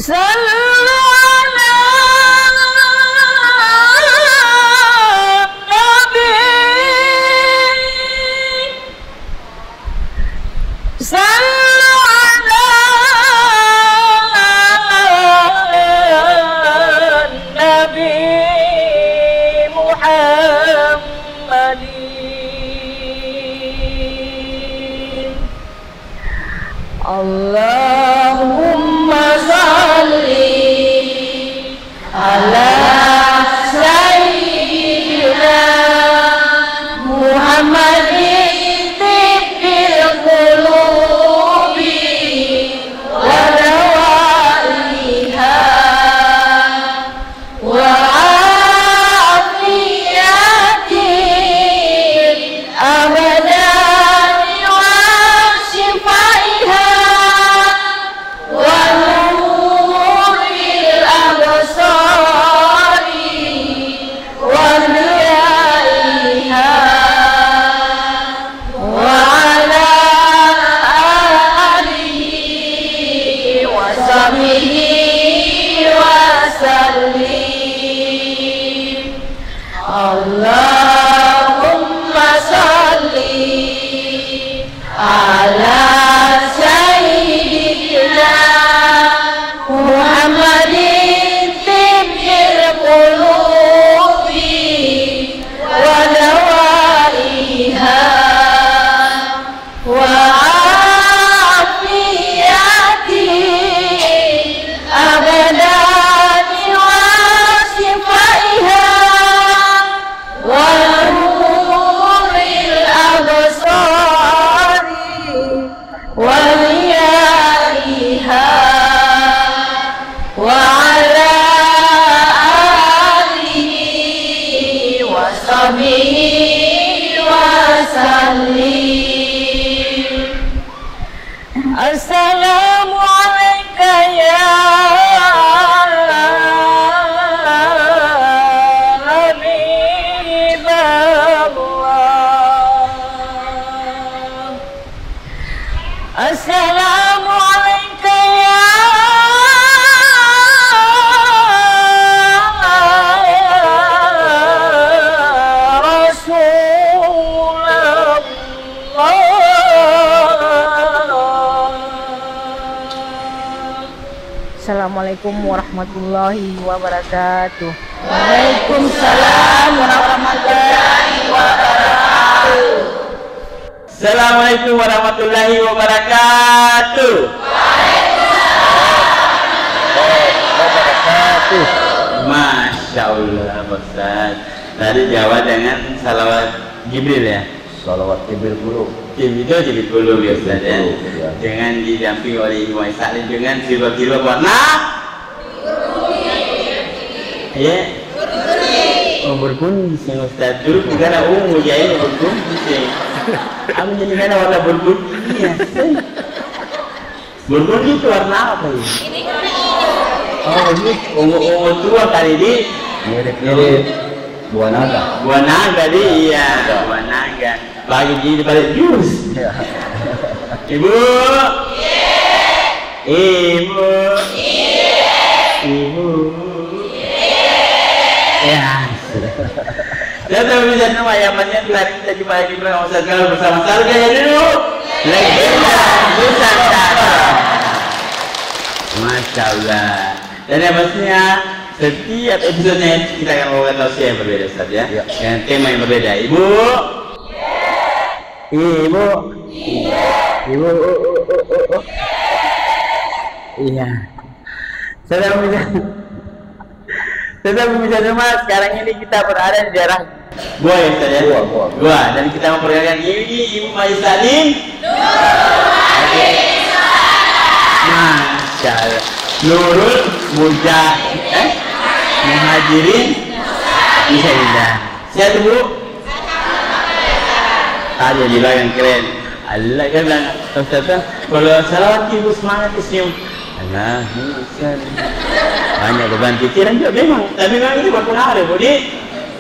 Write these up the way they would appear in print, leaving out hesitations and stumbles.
Sallu ala Nabi, sallu ala Nabi Muhammadin. Allahumma salli ala sayyidina Muhammadin tibbil qulubi wa dawaiha wa afiyatin abadan wa shifaiha wa nuril absari wa diyaiha wa ala alihi wa sahbihi wa sallim. Allahumma salli ala sayyidina Muhammadin tibbil qulubi wa dawaiha wa afiyatin abadan wa shifaiha wa nuril absari wa diyaiha wa ala alihi wa sahbihi wa sallim. Assalamu alayka ya Habiballah. Assalamu alayka ya Rasulullah. Assalamualaikum warahmatullahi wabarakatuh. Waalaikumsalam warahmatullahi wabarakatuh. Assalamualaikum warahmatullahi wabarakatuh. Masya Allah, Ustaz. Tadi jawab dengan salawat Jibril ya. Salawat Jibril dulu. Jibril dulu ya Ustaz ya. Dengan didampingi oleh Ibu Aisyah dengan sirwa-sirwa warna. Ya. Oh berkuning sih Ustaz. Dulu bukan ungu ya ini berkuning sih. Aku jadi mana warna berkuning ya. Berkuning itu warna apa ya? Oh ini ungu tua kali ini. Mirip buah naga. Buah naga di iya. Buah naga. Bagi di balik jus. Ibu. Ibu. Ibu. Ya. Dan bisa nama ayamannya tadi kita jumpa lagi bersama Sarga ya dulu. Legenda Nusantara. Masya Allah. Dan yang pastinya setiap episodenya kita akan membawakan tausiah yang berbeda Ustaz ya. Dengan tema yang berbeda. Ibu. Ibu. Ibu. Iya. Tetap bisa semua. Sekarang ini kita berada di daerah Gua ya Ustaz ya. Gua. Dan kita memperkenalkan ini Ibu Maisalim. Masya Allah. Nurul Muhajirin Bismillah. Siapa Bu? Ada di belakang keren. Allah kan bilang Ustaz kalau salawat Ibu semangat senyum. Allah banyak beban pikiran juga memang. Tapi memang itu berpengaruh Bu.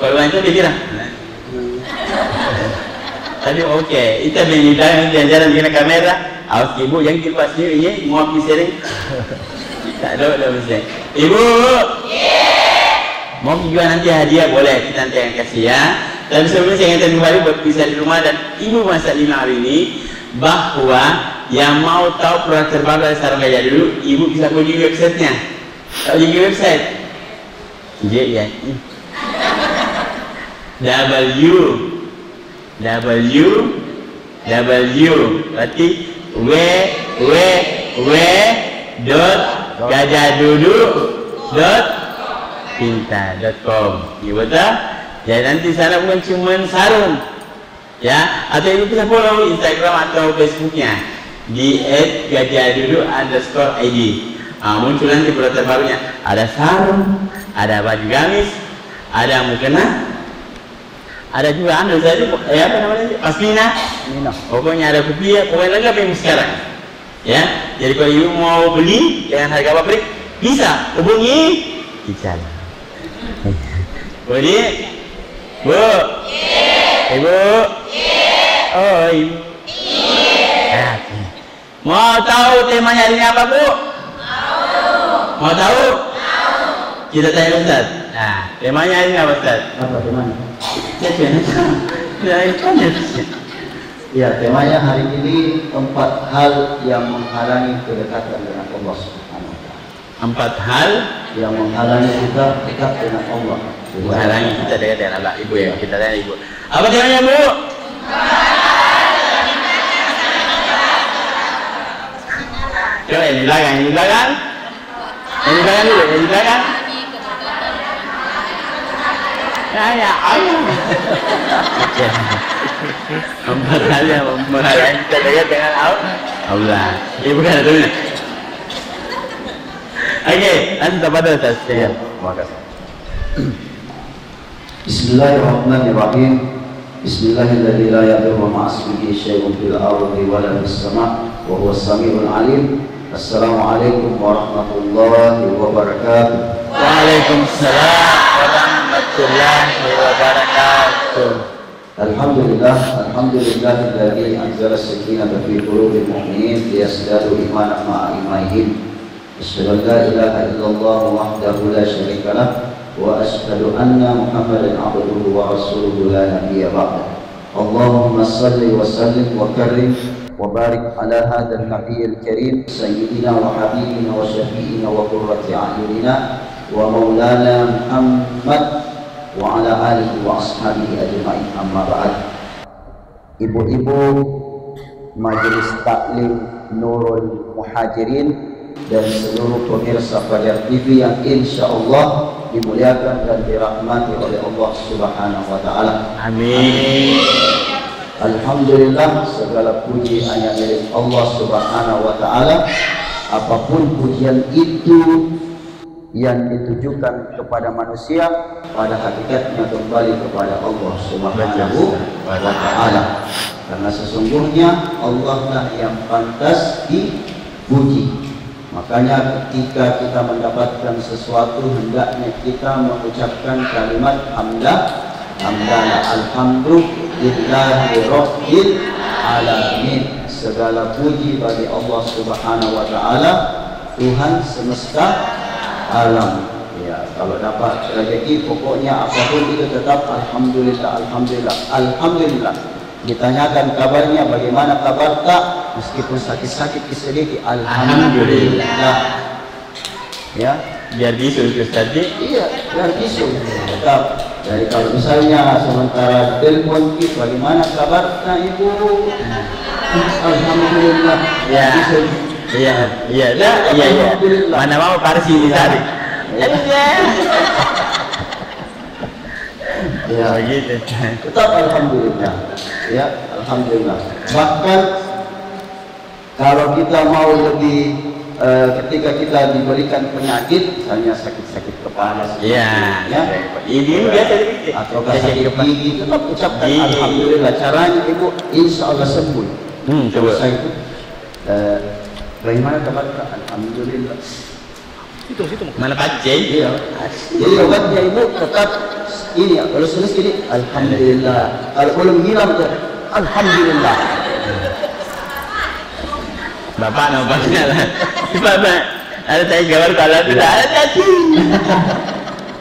Kalau banyak pikiran. Tapi oke, kita di dalam jalan kena kamera Awas ibu yang kipas ni mau pergi sering. Tak ada mesti. Ibu. Mau juga nanti hadiah boleh kita nanti yang kasih ya. Tapi sebelumnya saya ingin kembali buat bisa di rumah dan ibu masak 5 hari ini bahwa yang mau tahu produk terbaru dari Sarung Gajah dulu, ibu bisa kunjungi websitenya. Tahu kunjungi website? Ya. Berarti www.gajahdudu.pinta.com. Ya betul? Jadi nanti sana bukan cuma sarung, ya. Atau ibu bisa follow Instagram atau Facebooknya di @gajahdudu_id. Muncul nanti produk terbarunya. Ada sarung, ada baju gamis, ada mukena, ada juga tadi apa namanya? Pasmina. Pokoknya ada kopiah, pokoknya lengkap yang sekarang. Ya. Jadi kalau ibu mau beli dengan harga pabrik bisa hubungi Ical. Boleh? Bu. Ibu. Oh, ibu. Mau tahu temanya hari ini apa, Bu? Mau tahu? Kita tanya Ustaz. Nah, temanya hari ini apa, Ustaz? Apa temanya? Ya, temanya hari ini 4 hal yang menghalangi kedekatan dengan Allah Subhanahu wa taala. 4 hal yang menghalangi kita dekat dengan Allah. Menghalangi kita dekat dengan Allah. Ibu ya, kita tanya ibu. Apa temanya, Bu? Coba yang di belakang, yang di belakang. Yang di belakang dulu, yang di belakang. Ayah. 4 hal yang menghalangi kita dekat dengan Allah. Ibu kan ada tulis. Oke, nanti pada Ustaz. Terima kasih. Bismillahirrahmanirrahim. Bismillahirrahmanirrahim. La yadurru ma'asmihi syai'un fil ardi wa la fis sama' wa huwas samiul alim. Assalamualaikum warahmatullahi wabarakatuh. Waalaikumsalam warahmatullahi wabarakatuh. Alhamdulillahilladzi anzala as-sakinata fi qulubil mu'minin liyazdadu imanan ma'a imanihim. Asyhadu an la ilaha illallah wahdahu la syarika lah wa asyhadu anna Muhammadan abduhu wa rasuluhu la nabiyya ba'da. Allahumma salli wa sallim wa karrim wa barik ala hadzal nabiyil karim sayyidina wa habibina wa syafi'ina wa qurrati a'yunina wa maulana Muhammad wa ala alihi wa ashabihi ajma'in, amma ba'd. Ibu-ibu Majelis Taklim Nurul Muhajirin dan seluruh pemirsa Fajar TV yang insyaallah dimuliakan dan dirahmati oleh Allah Subhanahu wa taala. Amin. Alhamdulillah, segala puji hanya milik Allah Subhanahu wa taala. Apapun pujian itu yang ditujukan kepada manusia, pada hakikatnya kembali kepada Allah Subhanahu wa taala. Karena sesungguhnya Allah lah yang pantas dipuji. Makanya ketika kita mendapatkan sesuatu, hendaknya kita mengucapkan kalimat hamdalah, alhamdulillahi rabbil alamin. Segala puji bagi Allah Subhanahu wa taala, Tuhan semesta alam. Ya, kalau dapat rezeki pokoknya apapun itu tetap alhamdulillah. Ditanyakan kabarnya, bagaimana kabar tak, meskipun sakit-sakit sedikit, alhamdulillah. Ya, biar bisul tadi. Iya, biar bisul tetap. Jadi kalau misalnya sementara telepon kita, bagaimana kabarnya ibu? Alhamdulillah. Ya, iya. Mana mau parsi dicari. Ya, begitu. Tetap alhamdulillah. Ya, alhamdulillah. Bahkan kalau kita mau lebih ketika kita diberikan penyakit, misalnya sakit-sakit kepala, ya, ini biasa atau sakit gigi, tetap ucapkan alhamdulillah. Caranya ibu, insya Allah sembuh. Coba saya itu bagaimana kabar? Alhamdulillah. Itu mana pacai? Iya. Jadi obatnya ibu tetap ini, kalau sudah ini alhamdulillah. Kalau belum hilang, alhamdulillah. Bapak nampaknya lah. Bapak ada saya gambar kalau tidak ada tadi.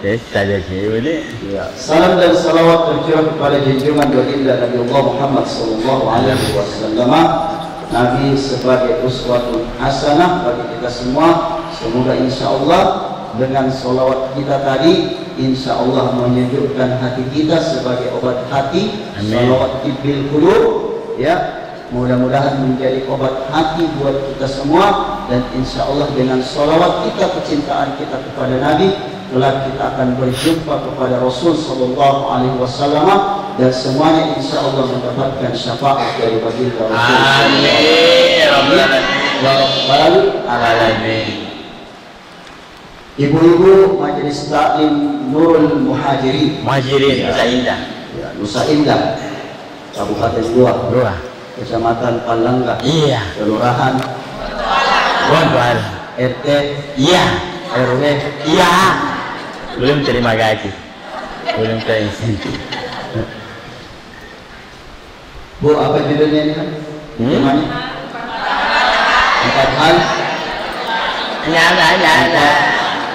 Yes, saja sih ini. Ya. Salam dan salawat tercurah kepada junjungan baginda Nabi Allah Muhammad sallallahu alaihi wasallam. Nabi sebagai uswatun hasanah bagi kita semua. Semoga insya Allah dengan salawat kita tadi insya Allah menyejukkan hati kita sebagai obat hati. Salawat tibil qulub, ya, mudah-mudahan menjadi obat hati buat kita semua. Dan insya Allah dengan salawat kita, kecintaan kita kepada Nabi, kelak kita akan berjumpa kepada Rasul sallallahu alaihi wasallam dan semuanya insya Allah mendapatkan syafaat dari baginda Rasul. Amin. Ibu-ibu Majelis Taklim Nurul Muhajirin. Nusa Indah. Ya, Nusa Indah, Kabupaten Goa, Kecamatan Palangga. Iya. Kelurahan Gondwal. RT. Iya. RW. Iya. Belum terima gaji. Belum terima insentif. Bu, apa judulnya ini kan? Temanya? 4 hal. Nyana.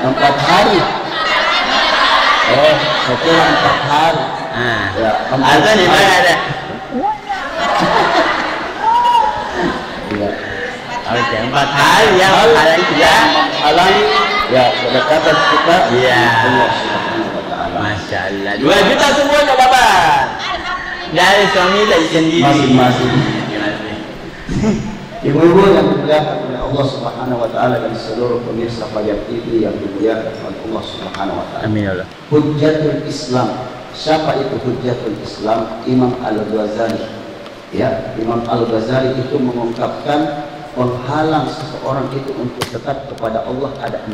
4 hari. Oh, setelah 4 hari. Ya, Ada di mana ada? Ya. Oke, 4 hari yang halang kita. Halang ya kedekatan kita. Iya. Allah Subhanahu wa taala. Masya Allah. 2 juta semuanya Bapak. Dari suami dari sendiri. Masing-masing. Ibu-ibu yang dimuliakan oleh Allah Subhanahu wa taala dan seluruh pemirsa Fajar TV yang dimuliakan oleh Allah Subhanahu wa taala. Amin ya Allah. Hujjatul Islam. Siapa itu Hujjatul Islam? Imam Al-Ghazali. Ya, Imam Al-Ghazali itu mengungkapkan penghalang seseorang itu untuk dekat kepada Allah ada 4.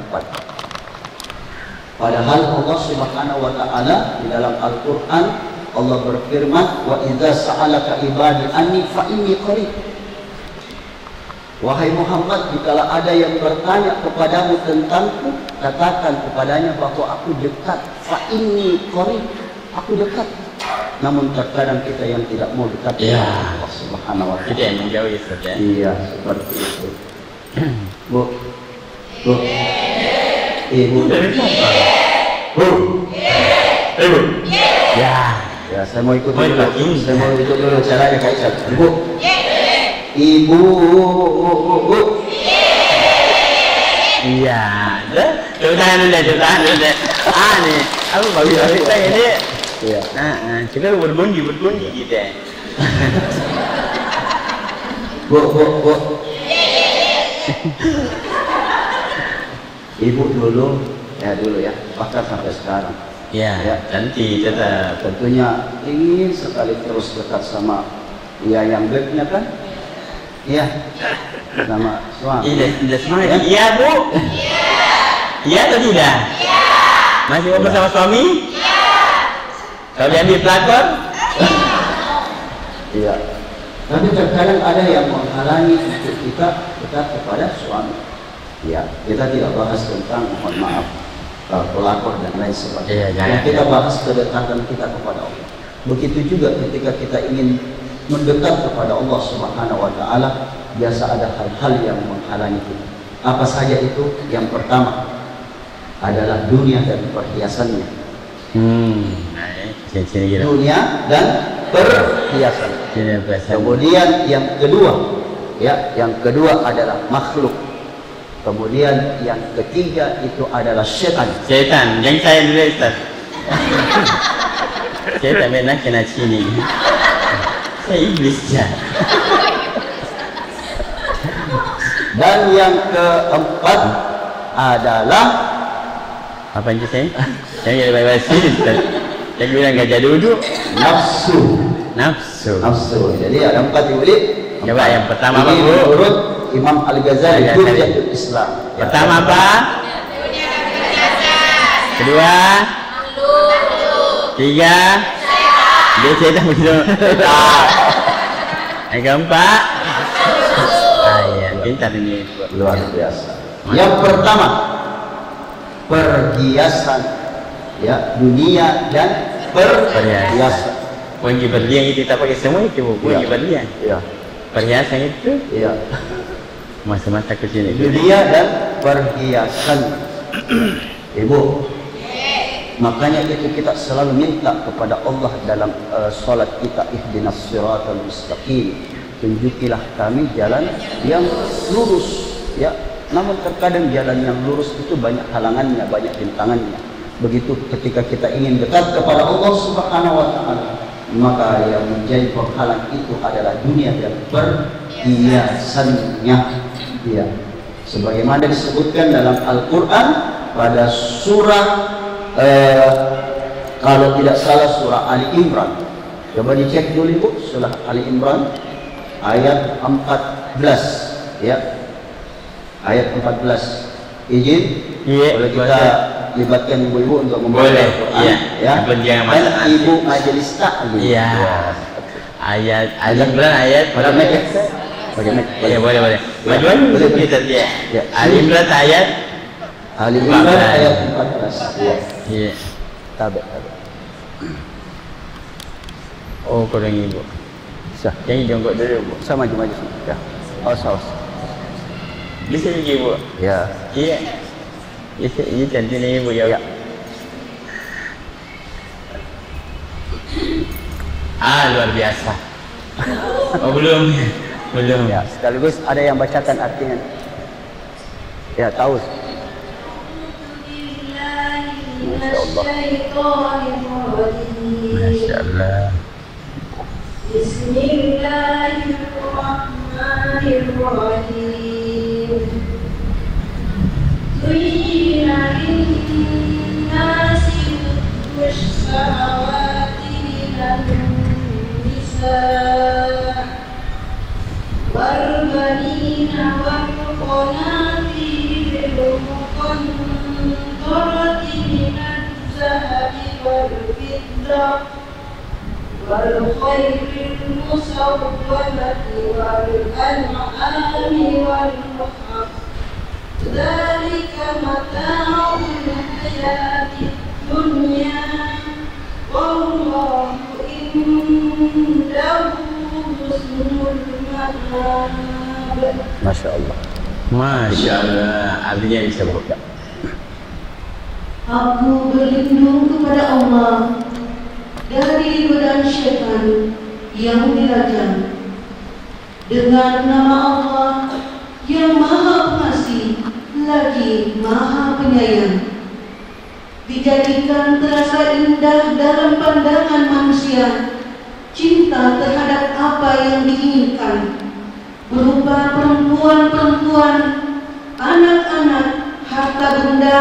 Padahal Allah Subhanahu wa taala di dalam Al-Qur'an Allah berfirman, "Wa idza sa'alaka ibadi anni fa inni qarib." Wahai Muhammad, jikalau ada yang bertanya kepadamu tentangku, katakan kepadanya bahwa aku dekat. Fa inni qarib, aku dekat. Namun terkadang kita yang tidak mau dekat Ya. Allah Subhanahu wa taala. Kita yang menjauhi saja. Iya, seperti itu. Bu. Ibu. Bu. Ibu. Ya. Ya, saya mau ikut Oh, dulu. ini. Saya mau ikut dulu caranya Kak Ica. Ibu. Ibu. Iya. Sudah. Nih, aku bagus kita ini. Iya. Kita berbunyi gitu. Bu. Ibu dulu ya, bahkan sampai sekarang. Ya, nanti tetap. Tentunya ingin sekali terus dekat sama yang baiknya kan? Iya. Sama suami. Tidak semangat. Iya, Bu. Iya atau tidak? Iya. Masih mau bersama suami? Iya. Kalau diambil pelakon? Iya. Tapi terkadang ada yang menghalangi untuk kita dekat kepada suami. Ya, kita tidak bahas tentang mohon maaf pelakor dan lain sebagainya. Iya, Yang kita bahas kedekatan kita kepada Allah. Begitu juga ketika kita ingin mendekat kepada Allah Subhanahu wa taala, biasa ada hal-hal yang menghalangi kita. Apa saja itu? Yang pertama adalah dunia dan perhiasannya. Sini gitu. Dunia dan perhiasan. Kemudian yang kedua adalah makhluk. Kemudian yang ketiga itu adalah setan. Setan, yang saya dulu Ustaz. Setan memang kena sini. Saya iblis ya. Dan yang keempat adalah apa yang saya? Yang jadi baik-baik sini Ustaz. Yang bilang gajah duduk. Nafsu. Jadi ada 4 Ibu. Coba yang pertama apa ini Bu? menurut Imam Al-Ghazali Hujjatul Islam. Pertama apa? Kedua? Tiga? Dia setan begitu. Yang keempat? Iya, pintar ini. Luar biasa. Yang pertama perhiasan, ya, dunia dan perhiasan. Kunci berlian itu kita pakai semua itu Bu. Kunci berlian. Iya. Perhiasan itu. Iya. Masa-masa ke sini. Dunia dan perhiasan. Ibu, makanya itu kita selalu minta kepada Allah dalam salat kita, ihdinas siratal mustaqim, tunjukilah kami jalan yang lurus, ya. Namun terkadang jalan yang lurus itu banyak halangannya, banyak rintangannya. Begitu ketika kita ingin dekat kepada Allah Subhanahu wa taala, maka yang menjadi penghalang itu adalah dunia dan perhiasannya, ya. Sebagaimana disebutkan dalam Al-Qur'an pada surah kalau tidak salah surah Ali Imran. Coba dicek dulu Ibu, surah Ali Imran ayat 14, ya. Ayat 14. Izin? Iya, boleh kita libatkan ibu-ibu untuk membaca Al-Quran, iya, ya. Dan ibu majelis taklim. Iya. Ayat Imran ayat Bagaimana? Boleh. Boleh kita dia. Ya. Ali Imran ayat Ali Imran ayat 14. Ya. Iya. Tabe. Oh, kurang ibu. Bisa. Yang jongkok dulu, Bu. Sama maju sini. Ya. Saus. Bisa juga, Bu. Ya. Iya. Bisa, ini cantiknya ibu ya. Luar biasa. Oh, belum. Ya, sekaligus ada yang bacakan artinya. Ya, tahu. Masya Allah. Bismillahirrahmanirrahim. Zuyyina lin-nasi syahawati minan nisa' wal banina wal qanatir muqantarati minaz zahabi wal fiddah wal khayril musawwamati wal an'ami wal harth. Dzalika mata'ul hayatid dunya wallahu indahu husnul ma'ab. Masya Allah. Masya Allah. Artinya bisa buka. Aku berlindung kepada Allah dari godaan syaitan yang dirajam dengan nama Allah yang Maha Pengasih lagi Maha Penyayang. Dijadikan terasa indah dalam pandangan manusia cinta terhadap apa yang diinginkan, berupa perempuan-perempuan, anak-anak, harta benda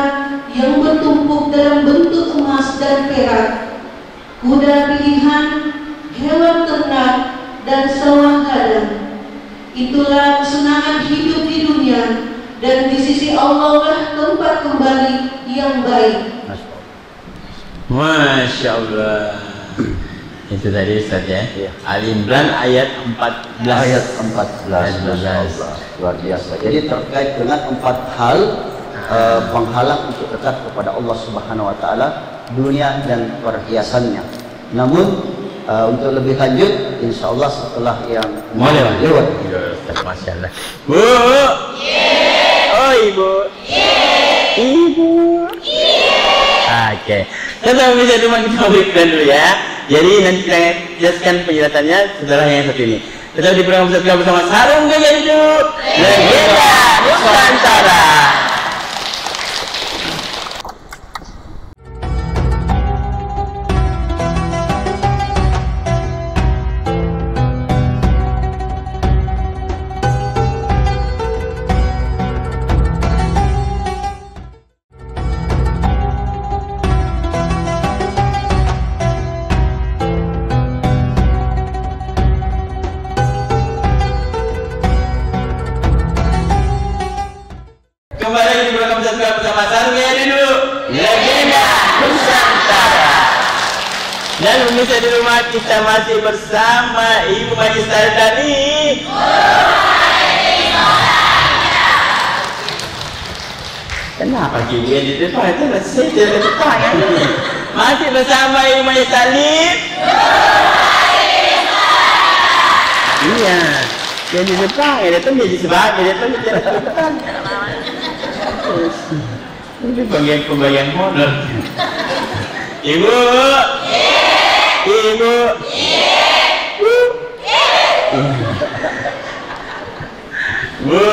yang bertumpuk dalam bentuk emas dan perak, kuda pilihan, hewan ternak, dan sawah ladang. Itulah kesenangan hidup di dunia, dan di sisi Allah lah tempat kembali yang baik. Masya Allah. Itu tadi Ustaz ya. Ali Imran ayat 14. Ayat 14. Masya Allah. Luar biasa. Jadi terkait dengan 4 hal penghalang untuk dekat kepada Allah Subhanahu wa taala, dunia dan perhiasannya. Namun untuk lebih lanjut insya Allah setelah yang lewat. Masya Allah. Bu. Oh ibu. Ibu. Oke. Kita bisa cuma kita berikan dulu ya. Jadi nanti kita jelaskan penjelasannya setelah yang satu ini. Tetap di program bersama Sarung Gajah Hidup Legenda Nusantara. Kembali lagi di program bersama Sarung Gajah Hidup Legenda Nusantara. Dan pemirsa di rumah, kita masih bersama Ibu Majlis Sardani. Kenapa Ibu yang di depan itu masih di depan ya? Masih bersama Ibu Majlis Sardani. Iya. Yang di depan, yang datang jadi sebagai, dia datang jadi depan. Ini pembagian honor. Ibu, ibu, bu.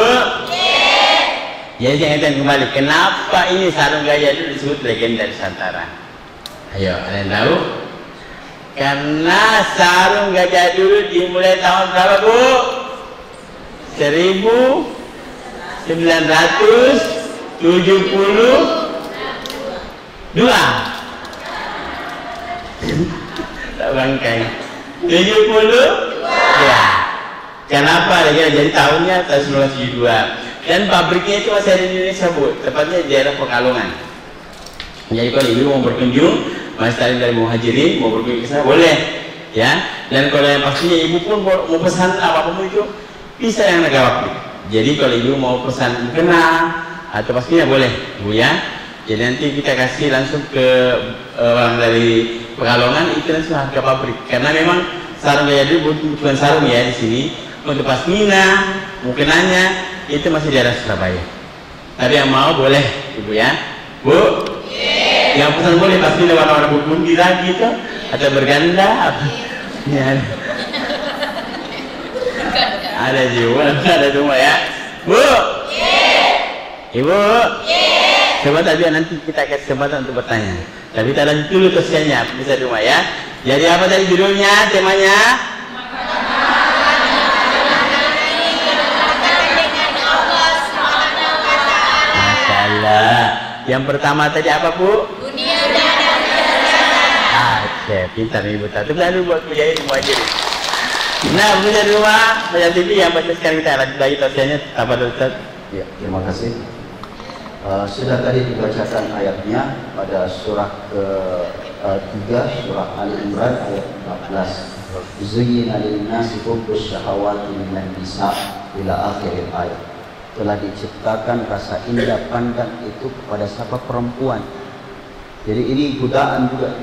Jadi jangan kembali. Kenapa ini sarung gajah itu disebut legenda Nusantara? Ayo, kalian tahu? Karena sarung gajah dulu dimulai tahun berapa, Bu? 1972. Tak bangkai. 70? Ya. Kenapa? Jadi tahunnya tahun 1972. Dan pabriknya itu masih ada di Indonesia, Bu. Tepatnya di daerah Pekalongan. Jadi kalau ibu mau berkunjung, Mas Talim dari Muhajirin mau berkunjung ke sana boleh, ya. Dan kalau yang pastinya ibu pun mau pesan apapun itu bisa yang negara pabrik. Jadi kalau ibu mau pesan mukena atau pastinya boleh, Bu ya. Jadi nanti kita kasih langsung ke orang dari Pekalongan itu langsung harga pabrik. Karena memang sarung gaya dulu bukan sarung ya di sini. Untuk pasmina, mukenanya itu masih di daerah Surabaya. Tapi yang mau boleh, Ibu ya, Bu. Yang pesan boleh pasmina warna-warna bundi lagi itu atau berganda. Ya. Ada juga, ada semua ya, Bu. Ibu. Coba tadi nanti kita kasih kesempatan untuk bertanya. Tapi kita lanjut dulu tosiannya, bisa di rumah ya. Jadi apa tadi judulnya, temanya? Yang pertama tadi apa, Bu? Dunia dan akhirat. Pintar Ibu Tatu. Lalu buat kuliah ilmu aja. Nah, bisa di rumah, baca TV yang baca sekarang kita lanjut lagi tausiahnya. Apa Ustaz? Ya, terima kasih. Sudah tadi dibacakan ayatnya pada surah ke-3 surah Ali Imran ayat 14. Zuyyina lin-nasi hubbus syahawati minan nisa ila akhir ayat. Telah diciptakan rasa indah pandang itu kepada siapa? Perempuan. Jadi ini godaan juga.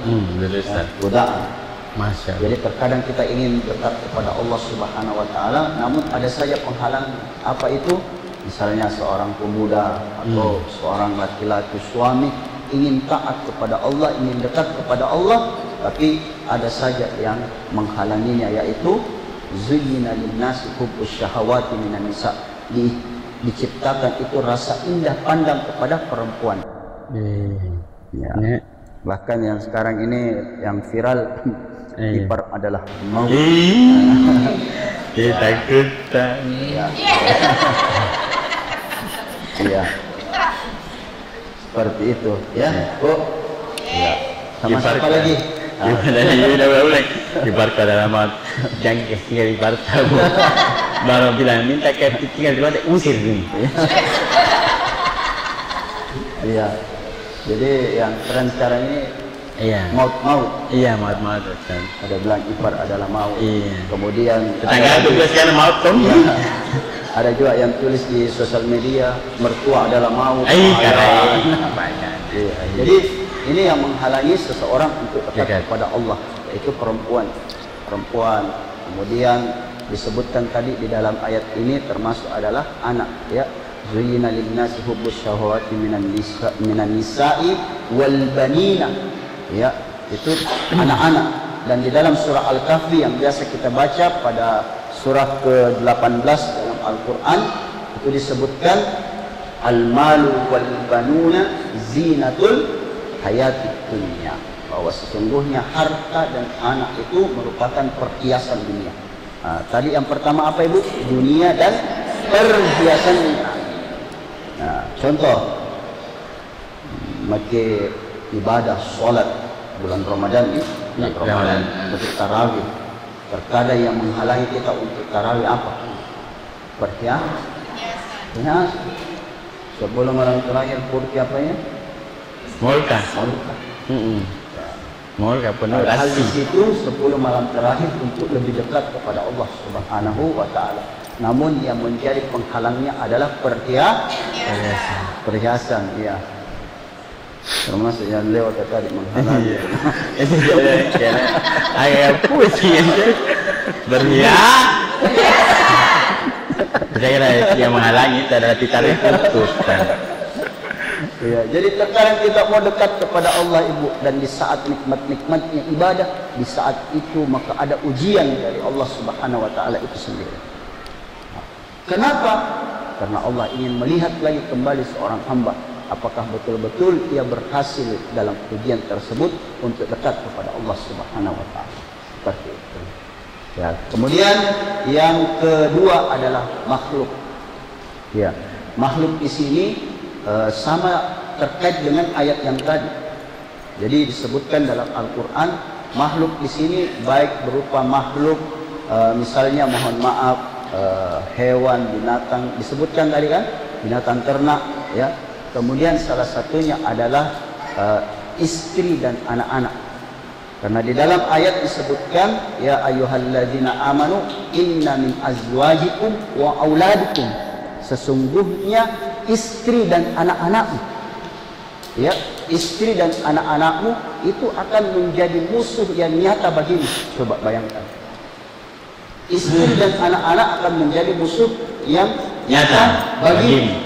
Godaan. Masya Allah. Jadi terkadang kita ingin dekat kepada Allah Subhanahu Wa Taala, namun ada saja penghalang. Apa itu? Misalnya seorang pemuda atau seorang laki-laki suami ingin taat kepada Allah, ingin dekat kepada Allah, tapi ada saja yang menghalanginya, yaitu zuyyina lin-nasi hubbus syahawati minan nisa. Diciptakan itu rasa indah pandang kepada perempuan. Ya. Bahkan yang sekarang ini yang viral ipar adalah maut. Ketakutan. Ya. Iya. Seperti itu, ya. Bu. Ya. Sama siapa lagi? Ibarka dalam jangan tinggal di Barta. Baru bilang minta tinggal di Barta, usir ini. Iya. Jadi yang tren sekarang ini maut. Iya, maut. Ada bilang ipar adalah maut. Iya. Kemudian tetangga juga sekarang maut tom. Ada juga yang tulis di sosial media, mertua adalah maut. Jadi ini yang menghalangi seseorang untuk dekat kepada Allah, yaitu perempuan. Kemudian disebutkan tadi di dalam ayat ini termasuk adalah anak, ya. Zuyyina lin-nasi hubbus syahawati minan nisa'i wal banina. Ya, itu anak-anak. Dan di dalam surah Al-Kahfi yang biasa kita baca pada surah ke-18 dalam Al-Qur'an itu disebutkan al-malu wal banuna zinatul hayati dunia, bahwa sesungguhnya harta dan anak itu merupakan perhiasan dunia. Tadi yang pertama apa, Ibu? Dunia dan perhiasan dunia. Nah, contoh make ibadah sholat bulan Ramadan ini, untuk tarawih. Terkadang yang menghalangi kita untuk tarawih apa? Perhiasan. Sebelum malam terakhir purki apa ya? Molka penuh hal di situ 10 malam terakhir untuk lebih dekat kepada Allah Subhanahu Wa Taala. Namun yang menjadi penghalangnya adalah perhiasan, ya. Termasuk yang lewat tadi menghalangi. Itu agak pusing berhias. Saya kira yang menghalangi itu adalah tali putus. Ya, jadi terkadang kita mau dekat kepada Allah Ibu, dan di saat nikmat-nikmatnya ibadah, di saat itu maka ada ujian dari Allah Subhanahu wa taala itu sendiri. Kenapa? Karena Allah ingin melihat lagi kembali seorang hamba, apakah betul-betul ia berhasil dalam ujian tersebut untuk dekat kepada Allah Subhanahu wa taala. Seperti itu. Ya, kemudian yang kedua adalah makhluk. Ya, makhluk di sini sama terkait dengan ayat yang tadi. Jadi disebutkan dalam Al-Quran, makhluk di sini baik berupa makhluk, misalnya mohon maaf, hewan, binatang, disebutkan tadi kan, binatang ternak, ya. Kemudian salah satunya adalah istri dan anak-anak. Karena di dalam ayat disebutkan, ya ayyuhalladzina amanu inna min azwajikum wa auladikum, sesungguhnya istri dan anak-anakmu, ya, istri dan anak-anakmu itu akan menjadi musuh yang nyata bagimu. Coba bayangkan, istri dan anak-anak akan menjadi musuh yang nyata bagimu.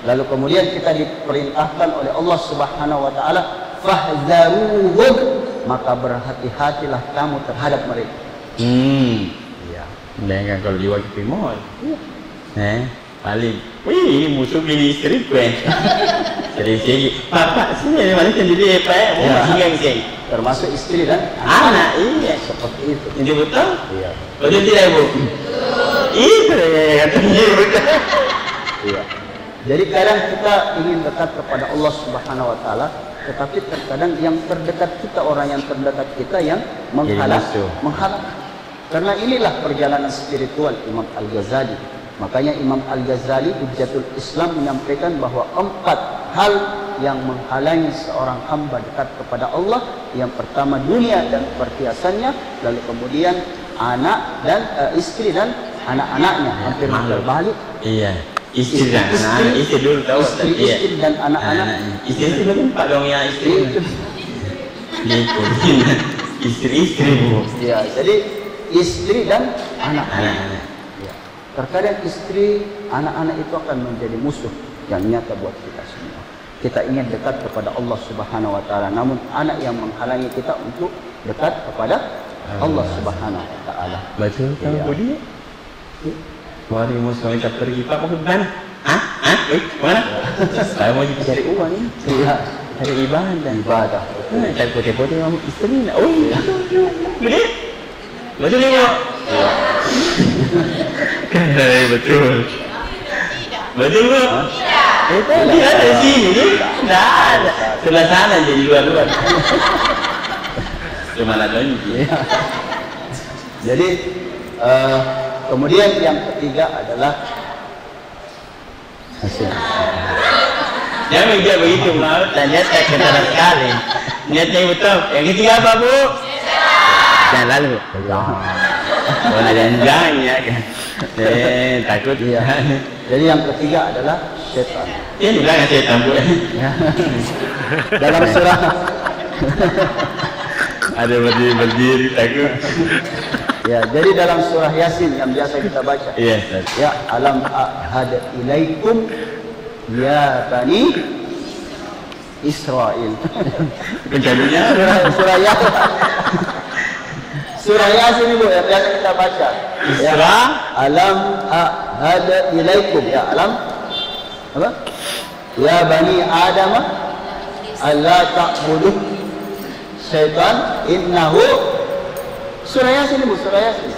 Lalu kemudian kita diperintahkan oleh Allah Subhanahu wa taala, fahdharuhum, maka berhati-hatilah kamu terhadap mereka. Ya. Bayangkan kalau di waktu timur. Paling, wih, ini musuh bini istri gue. Jadi, Bapak sini mana sendiri Pak? Mau masing sih. Termasuk istri dan anak. Iya, seperti itu. Ini betul? Iya. Betul tidak Ibu? Itu ya katanya betul. Iya. Jadi kadang kita ingin dekat kepada Allah Subhanahu wa taala, tetapi terkadang yang terdekat kita, orang yang terdekat kita yang menghalang. Karena inilah perjalanan spiritual Imam Al-Ghazali. Makanya Imam Al-Ghazali Hujjatul Islam menyampaikan bahwa 4 hal yang menghalangi seorang hamba dekat kepada Allah. Yang pertama dunia dan perhiasannya, lalu kemudian anak dan istri dan anak-anaknya. Hampir berbalik. Iya. Istri dan anak-anak. Istri dulu tahu. Istri dan anak-anak. Istri itu bagaimana Pak dong ya istri? Istri-istri Bu. Iya. Jadi istri dan anak-anak. Terkadang istri, anak-anak itu akan menjadi musuh yang nyata buat kita semua. Kita ingin dekat kepada Allah Subhanahu wa taala, namun anak yang menghalangi kita untuk dekat kepada Allah Subhanahu wa taala. Betul kan Bu dia? Mari musuh kita pergi Pak mau ke mana? Mana? Saya mau cari uang ni. Iya, cari ibadah. Cari putih-putih sama istri. Oh iya. Betul? Betul ni Bu? Betul. Betul Bu? Tidak ada di sini. Tidak ada. Sebelah sana jadi luar-luar. Cuma ada ini. Jadi kemudian yang ketiga adalah jangan dia begitu mau tanya saya kena sekali. Niatnya betul. Yang ketiga apa Bu? Jangan lalu. Kalau ada jangannya kan. Takut. Iya. Jadi yang ketiga adalah setan. Ini bilang setan Bu. Dalam surah ada berdiri takut. Ya, jadi dalam surah Yasin yang biasa kita baca. Iya. Ya, alam ahad ilaikum ya bani Israel. Penjadinya surah Yasin. Surah Yasin itu yang biasa kita baca. Ya, alam ahad ilaikum, ya alam apa? Ya bani Adam alla ta'budu syaitan innahu. Surah Yasin Bu, surah Yasin.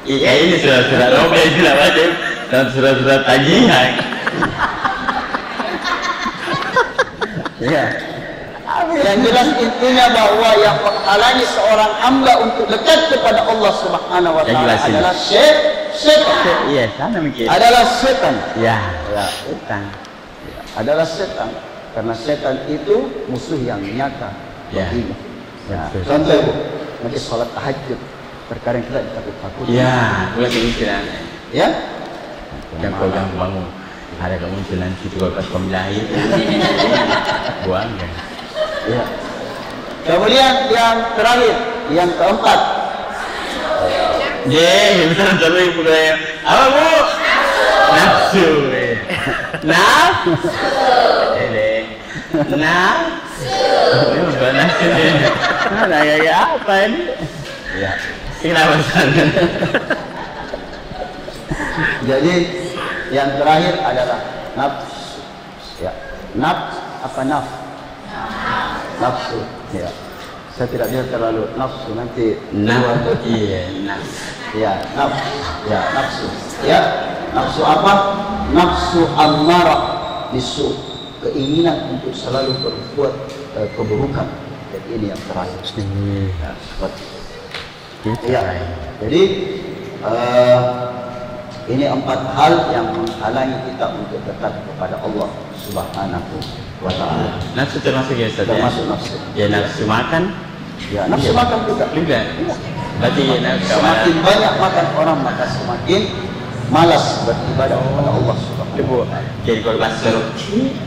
Iya, ini surah-surah Robel tidak wajib dan surah-surah tagihan. Ya. Yang jelas intinya bahwa yang menghalangi seorang hamba untuk dekat kepada Allah Subhanahu wa taala adalah setan. Iya, sana mikir. Adalah setan. Ya, setan. Ya, adalah setan. Karena setan itu musuh yang nyata bagimu. Ya. Contoh Bu, nanti sholat tahajud terkadang kita ditakut-takut. Ya, bukan kemunculan. Ya? Dan kau jangan bangun. Ada kemunculan situ kalau pas pemilih. Buang kan. Ya. Kemudian yang terakhir, yang keempat. Betul terus budaya. Apa Bu? Nafsu. Nafsu. Nafsu. Nafsu. Nah, kayak apa ini? Ya. Kenapa sana? Jadi yang terakhir adalah nafsu. Ya. Nafs apa naf? Nafsu. Ya. Saya tidak bisa terlalu nafsu nanti. Iya, nafsu. Ya, nafsu. Ya, nafsu. Ya, nafsu apa? Nafsu ammarah bisu. Keinginan untuk selalu berbuat keburukan. Jadi ini yang terakhir. Ya, seperti ya. Jadi ini 4 hal yang menghalangi kita untuk dekat kepada Allah Subhanahu wa Ta'ala. Nafsu termasuk ya Ustaz? Termasuk nafsu. Ya, nafsu makan. Ya, nafsu makan juga. Berarti ya, nafsu semakin banyak makan orang maka semakin malas beribadah kepada Allah Subhanahu wa Ta'ala. Jadi kalau bahasa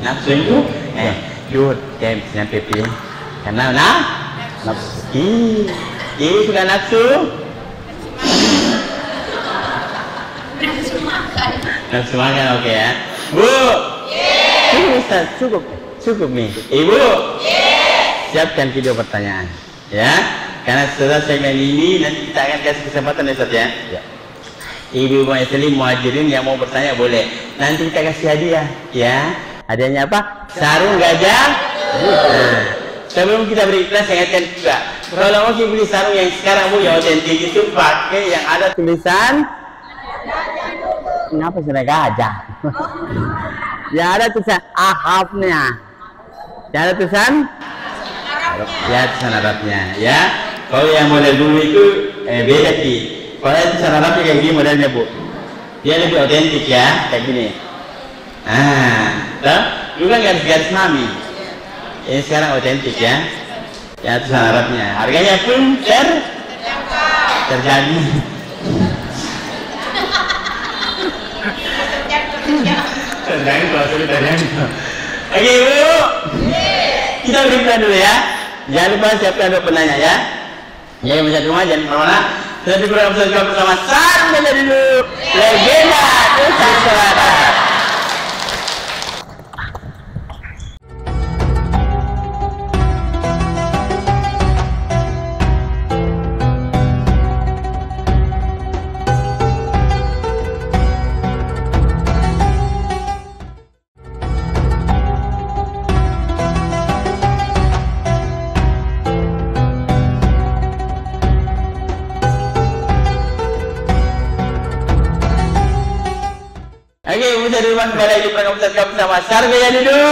nafsu itu yud dan sampai pilih karena Nafsu. Ini sudah nafsu. Nafsu makan, oke ya. Bu. Cukup Ustaz, cukup nih. Ibu. Siapkan video pertanyaan, ya. Karena setelah segmen ini nanti kita akan kasih kesempatan ya Ustaz ya. Ibu Muslim muhajirin yang mau bertanya boleh. Nanti kita kasih hadiah, ya. Hadiahnya apa? Sarung gajah. Sebelum kita beriklan saya ingatkan juga, kalau mau beli sarung yang sekarang Bu yang otentik itu pakai yang ada tulisan. Kenapa sudah gajah? Ya ada tulisan ahafnya. Ya ada tulisan. Ya tulisan Arabnya, ya. Kalau yang model dulu itu beda sih. Kalau yang tulisan Arabnya kayak gini modelnya Bu. Dia lebih otentik ya, kayak gini. Dulu kan garis-garis mami. Ini sekarang otentik ya. Ya tulisan Arabnya. Harganya pun terjadi. Terjadi kalau sulit terjadi. Oke Ibu. Kita berikan dulu ya. Jangan lupa siapkan untuk penanya ya. Jadi masuk rumah jangan kemana-mana. Kita di program bersama Sarung Gajah dulu. Legenda Nusantara. Oke, bisa di rumah kembali di program bersama Sarung Gajah dulu.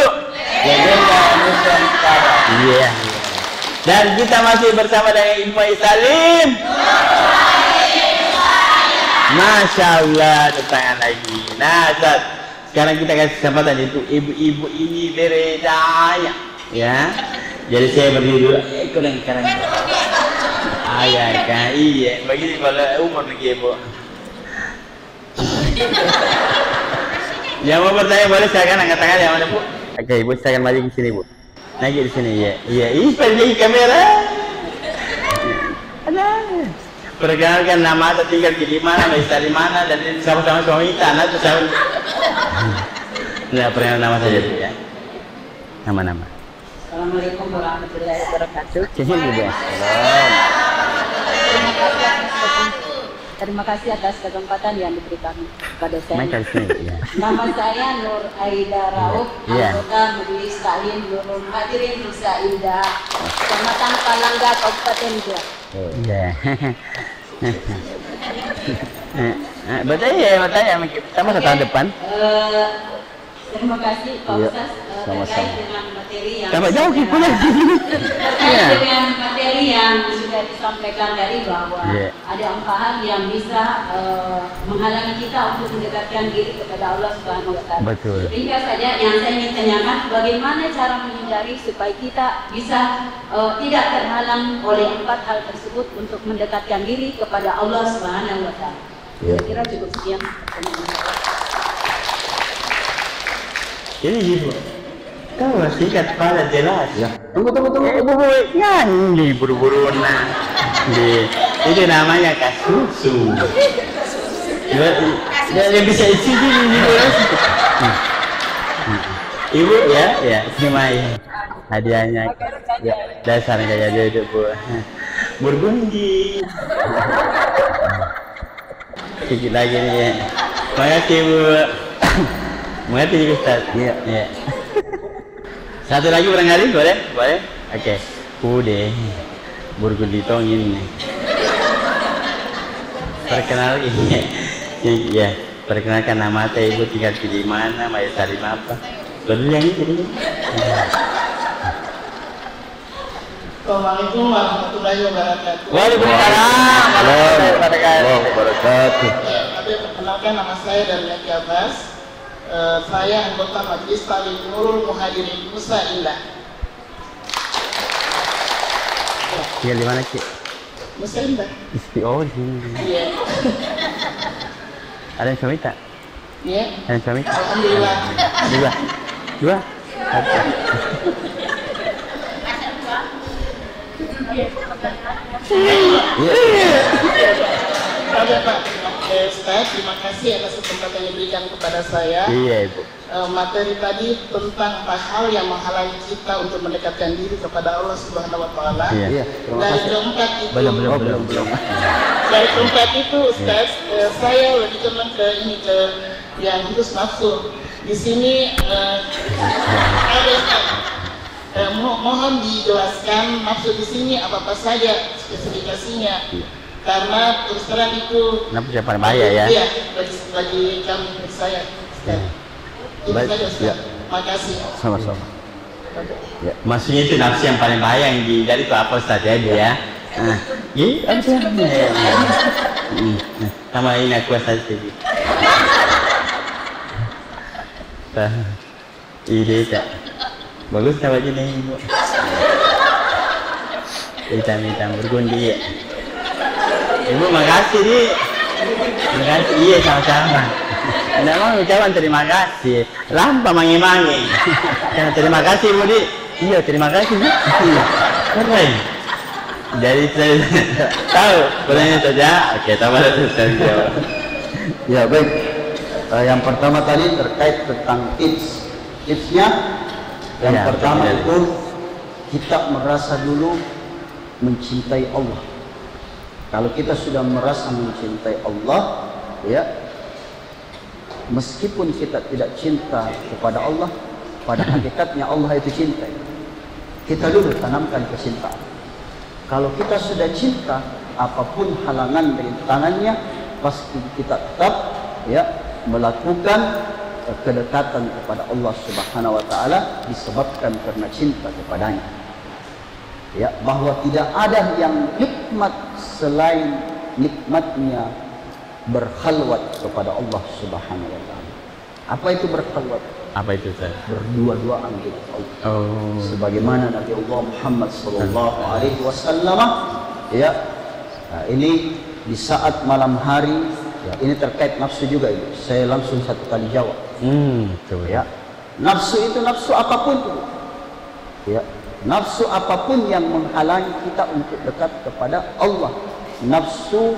Legenda Nusantara. Iya. Dan kita masih bersama dengan Ibu Salim. Masya Allah, pertanyaan lagi. Nah, Ustaz, sekarang kita kasih kesempatan itu ibu-ibu ini beredaya, ya. Jadi saya berdiri dulu. Kurang sekarang. Ayah kan, iya. Begini kalau umur lagi Ibu. Yang mau bertanya boleh silakan angkat tangan yang mana Bu? Oke, Ibu silakan maju ke sini Bu. Lagi di sini ya. Iya, ini pergi kamera. Ada. Perkenalkan nama atau tinggal di mana, bisa di mana dan sama-sama suami tanah atau sama. Nah, perkenalkan nama saja Bu ya. Nama-nama. Assalamualaikum warahmatullahi wabarakatuh. Terima kasih atas kesempatan yang diberikan kepada saya. Nama saya Nur Aida Rauf, anggota Majelis Taklim Nurul Hadirin Nusa Indah, Kecamatan Palangga, Kabupaten Goa. Bertanya, sama tahun depan. Terima kasih Pak Ustaz terkait dengan materi yang dengan materi yang sudah disampaikan dari bahwa ada 4 hal yang bisa menghalangi kita untuk mendekatkan diri kepada Allah Subhanahu wa Ta'ala. Betul. Ringkas saja yang saya ingin tanyakan, bagaimana cara menghindari supaya kita bisa tidak terhalang oleh 4 hal tersebut untuk mendekatkan diri kepada Allah Subhanahu wa Ta'ala. Saya kira cukup sekian. Ini Ibu, kau masih ikat kepala jelas ya. Tunggu. Bu, nyanyi buru-buru Itu namanya kasusu. Dia bisa isi gini. Ibu ya, terima hadiahnya. Ya, dasar gaya duduk Bu. Burgundi. Sedikit lagi nih. Makasih Bu. Makasih Ustaz. Iya. Satu lagi barangkali boleh? Oke. Udah. Burgundi tongin nih. Perkenalkan nama saya Ibu, tinggal di mana, mau cari apa? Lalu yang ini. Assalamualaikum warahmatullahi wabarakatuh. Waalaikumsalam warahmatullahi wabarakatuh. Perkenalkan, nama saya Darmiyati Abbas. Saya anggota Majelis Ta'lim Nurul Muhadirin Nusa Indah. Tinggal di mana Cik? Nusa Indah. Oh di sini. Iya. Ada yang suami tak? Iya. Ada yang suami tak? Alhamdulillah. Dua. Satu. Oke Pak, Ustaz, terima kasih atas kesempatan yang diberikan kepada saya. Iya Ibu. Materi tadi tentang hal yang menghalangi kita untuk mendekatkan diri kepada Allah Subhanahu Wa Taala. Iya. Dari keempat itu. Belum. Dari keempat itu, Ustaz, saya lebih condong ke yang khusus nafsu. Di sini ada Ustaz. Mohon dijelaskan nafsu di sini apa saja spesifikasinya, karena terus terang itu nafsu yang paling bahaya ya. Iya, bagi kami, bagi saya. Itu saja Ustaz. Makasih. Sama-sama. Ya, maksudnya itu nafsu yang paling bahaya yang dihindari itu apa Ustaz ya dia ya? Sama ini aku saja sedikit. Ide tak? Bagus tak baju ni Ibu? Hitam bergundi ya. Ibu makasih di. Makasih, iya sama-sama. Tidak mau ucapan terima kasih. Lampa mangi-mangi. Terima kasih Ibu di. Iya terima kasih Bu. Keren. Jadi saya tahu pertanyaan saja. Oke, tambah saya jawab. Ya baik. Yang pertama tadi terkait tentang tipsnya. Yang pertama itu kita merasa dulu mencintai Allah. Kalau kita sudah merasa mencintai Allah, ya, meskipun kita tidak cinta kepada Allah, pada hakikatnya Allah itu cinta. Kita dulu tanamkan kecintaan. Kalau kita sudah cinta, apapun halangan rintangannya, pasti kita tetap melakukan kedekatan kepada Allah Subhanahu wa taala disebabkan karena cinta kepadanya. Ya, bahwa tidak ada yang nikmat selain nikmatnya berkhalwat kepada Allah Subhanahu wa taala. Apa itu berkhalwat? Apa itu Ustaz? Berdua-duaan dengan Allah. Oh. Sebagaimana Nabi Allah Muhammad sallallahu alaihi wasallam ini di saat malam hari, ini terkait nafsu juga ini. Saya langsung satu kali jawab. Ya. Nafsu itu nafsu apapun itu. Ya. Nafsu apapun yang menghalangi kita untuk dekat kepada Allah. Nafsu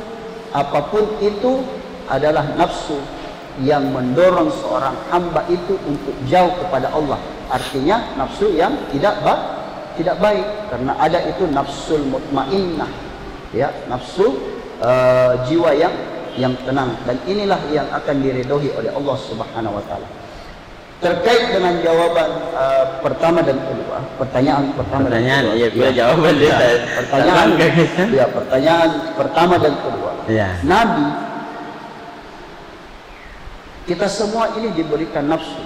apapun itu adalah nafsu yang mendorong seorang hamba itu untuk jauh kepada Allah. Artinya nafsu yang tidak baik, karena ada itu nafsul mutmainnah. Ya, nafsu jiwa yang tenang, dan inilah yang akan diridhoi oleh Allah Subhanahu wa taala. Terkait dengan jawaban pertama dan kedua, pertanyaan pertama dan kedua. Iya, boleh jawaban dia. Pertanyaan pertama dan kedua. Ya. Nabi, kita semua ini diberikan nafsu.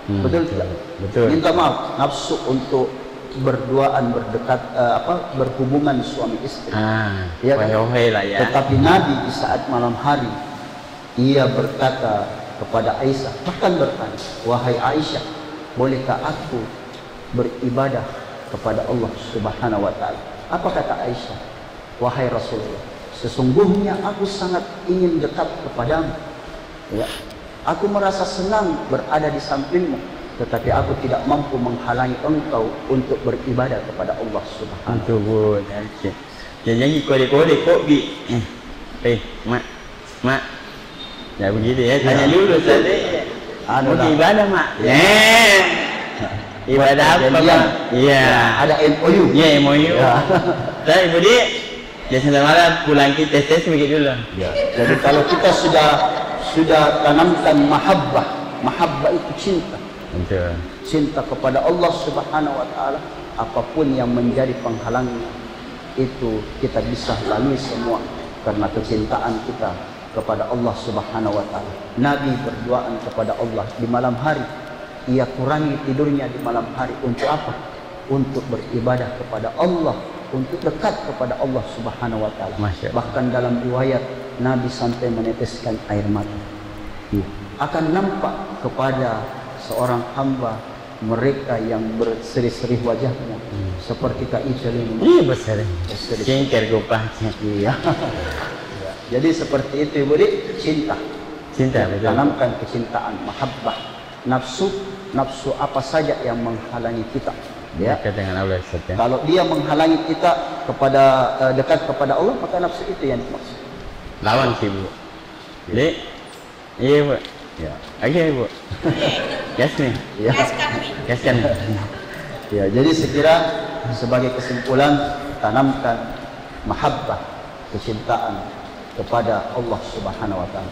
Betul tidak? Betul. Minta maaf, nafsu untuk berduaan, berdekat, berhubungan suami istri. Ya, lah ya. Tetapi Nabi di saat malam hari, ia berkata kepada Aisyah, bahkan bertanya, wahai Aisyah, bolehkah aku beribadah kepada Allah Subhanahu wa taala? Apa kata Aisyah? Wahai Rasulullah, sesungguhnya aku sangat ingin dekat kepadamu. Ya. Aku merasa senang berada di sampingmu, tetapi aku tidak mampu menghalangi engkau untuk beribadah kepada Allah Subhanahu wa taala. Jadi kode-kode kok bi. Mak. Ya begitu ya, tanya dulu tadi. Mau ibadah mak? Ibadah apa bang? Iya. Ada MOU. Iya MOU. Tapi ibu di biasanya malam pulang kita tes begitu dulu. Ya. Jadi kalau kita sudah tanamkan mahabbah itu cinta. Betul. Cinta kepada Allah Subhanahu wa taala, apapun yang menjadi penghalangnya itu kita bisa lalui semua karena kecintaan kita kepada Allah Subhanahu wa taala. Nabi berdoaan kepada Allah di malam hari. Ia kurangi tidurnya di malam hari untuk apa? Untuk beribadah kepada Allah, untuk dekat kepada Allah Subhanahu wa taala. Bahkan dalam riwayat Nabi sampai meneteskan air mata. Akan nampak kepada seorang hamba mereka yang berseri-seri wajahnya seperti kaicelin. Iya besar. Cengker kupahnya. Iya. Jadi seperti itu Ibu Di, cinta. Cinta betul. Tanamkan kecintaan, mahabbah, nafsu apa saja yang menghalangi kita. Ya. Dekat dengan Allah saja. Kalau dia menghalangi kita kepada dekat kepada Allah, maka nafsu itu yang dimaksud. Lawan sih Bu. Jadi, iya Bu. Ya. Oke Bu. Yes nih. Ya. Yes kan. Ya, jadi sekira sebagai kesimpulan tanamkan mahabbah, kecintaan kepada Allah Subhanahu wa taala.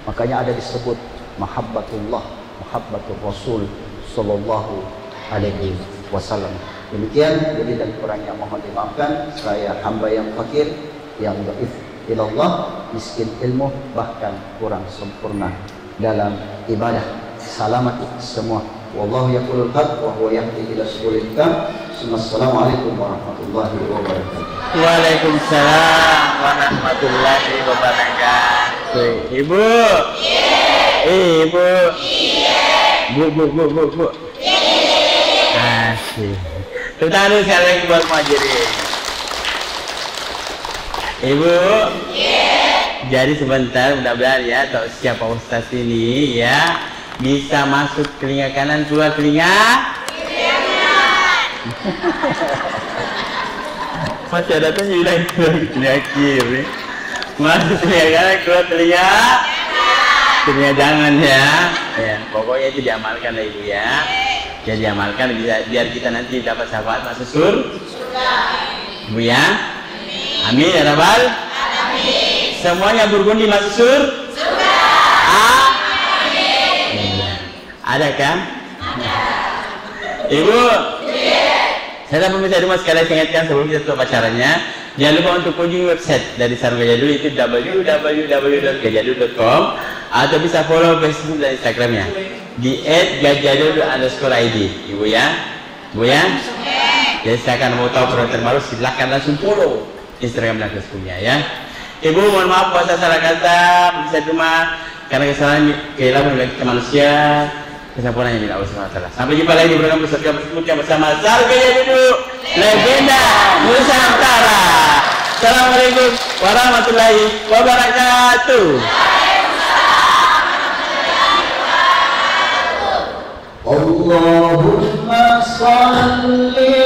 Makanya ada disebut mahabbatullah, mahabbatur Rasul sallallahu alaihi wasallam. Demikian, jadi dan kurangnya mohon dimaafkan. Saya hamba yang fakir, yang dhaif ilallah, miskin ilmu, bahkan kurang sempurna dalam ibadah. Selamat semua. Wallahu yaqulul haq wa huwa yahdi ila subulil haq. Assalamualaikum warahmatullahi wabarakatuh. Waalaikumsalam warahmatullahi wabarakatuh. Ibu. Ibu. Bu. Asik. Tepuk tangan dulu sekali lagi buat Muhajirin. Ibu. Jadi sebentar mudah-mudahan ya, atau siapa Ustaz ini ya bisa masuk telinga kanan, keluar telinga masih ada tuh bilang telinga kiri, masuk telinga kanan, keluar telinga jangan ya. Ya pokoknya itu diamalkan lah Ibu ya. Ya diamalkan biar kita nanti dapat syafaat masuk surga. Ibu ya. Amin ya rabbal alamin. Semuanya bergundi masuk surga. Ada kan? Ada. Ibu. Saya pemirsa rumah sekalian ingatkan sebelum kita tutup acaranya, jangan lupa untuk kunjungi website dari Sarung Gajadul itu www.gajadul.com atau bisa follow Facebook dan Instagramnya di @gajadul_id. Ibu ya, Bu ya. Jadi silakan mau tahu produk terbaru silahkan langsung follow Instagram dan Facebooknya ya. Ibu mohon maaf puasa salah kata bisa cuma karena kesalahan kehilangan oleh kita manusia. Kesempurnaan yang Allah Subhanahu wa taala. Sampai jumpa lagi di program bersama Sarung Gajadul, legenda Nusantara. Assalamualaikum warahmatullahi wabarakatuh. Allahumma salli